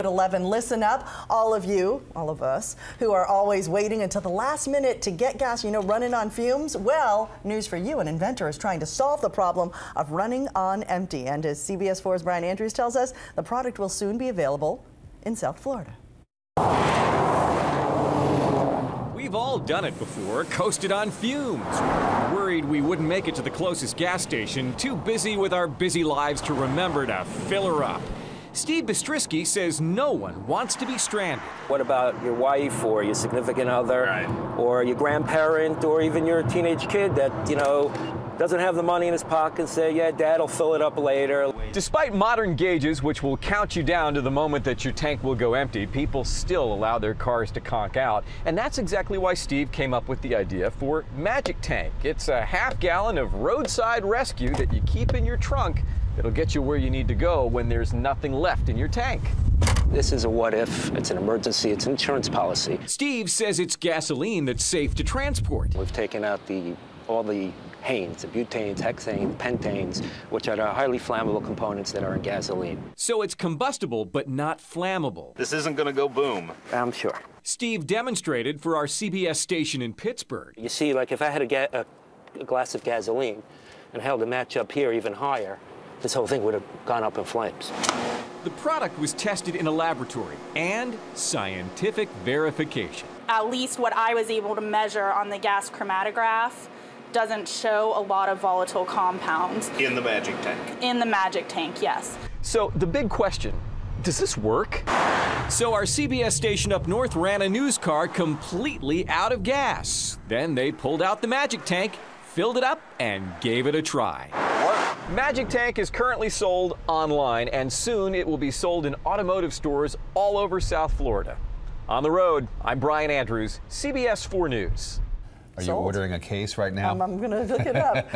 At 11, listen up, all of you, all of us, who are always waiting until the last minute to get gas, running on fumes. Well, news for you, an inventor is trying to solve the problem of running on empty. And as CBS 4's Brian Andrews tells us, the product will soon be available in South Florida. We've all done it before, coasted on fumes. Worried we wouldn't make it to the closest gas station, too busy with our busy lives to remember to fill her up. Steve Bystrisky says no one wants to be stranded. What about your wife or your significant other, right, or your grandparent, or even your teenage kid that, doesn't have the money in his pocket and say, yeah, Dad'll fill it up later. Despite modern gauges, which will count you down to the moment that your tank will go empty, people still allow their cars to conk out. And that's exactly why Steve came up with the idea for Magic Tank. It's a half-gallon of roadside rescue that you keep in your trunk. It'll get you where you need to go when there's nothing left in your tank. This is a what if. It's an emergency. It's an insurance policy. Steve says it's gasoline that's safe to transport. We've taken out all the hanes, the butanes, hexanes, pentanes, which are the highly flammable components that are in gasoline. So it's combustible, but not flammable. This isn't going to go boom. I'm sure. Steve demonstrated for our CBS station in Pittsburgh. You see, like if I had a glass of gasoline and held a match up here even higher, this whole thing would have gone up in flames. The product was tested in a laboratory and scientific verification. At least what I was able to measure on the gas chromatograph doesn't show a lot of volatile compounds. In the Magic Tank? In the Magic Tank, yes. So the big question, does this work? So our CBS station up north ran a news car completely out of gas. Then they pulled out the Magic Tank, filled it up, and gave it a try. What? Magic Tank is currently sold online, and soon it will be sold in automotive stores all over South Florida. On the road, I'm Brian Andrews, CBS 4 News. Are you ordering a case right now? I'm going to look it up.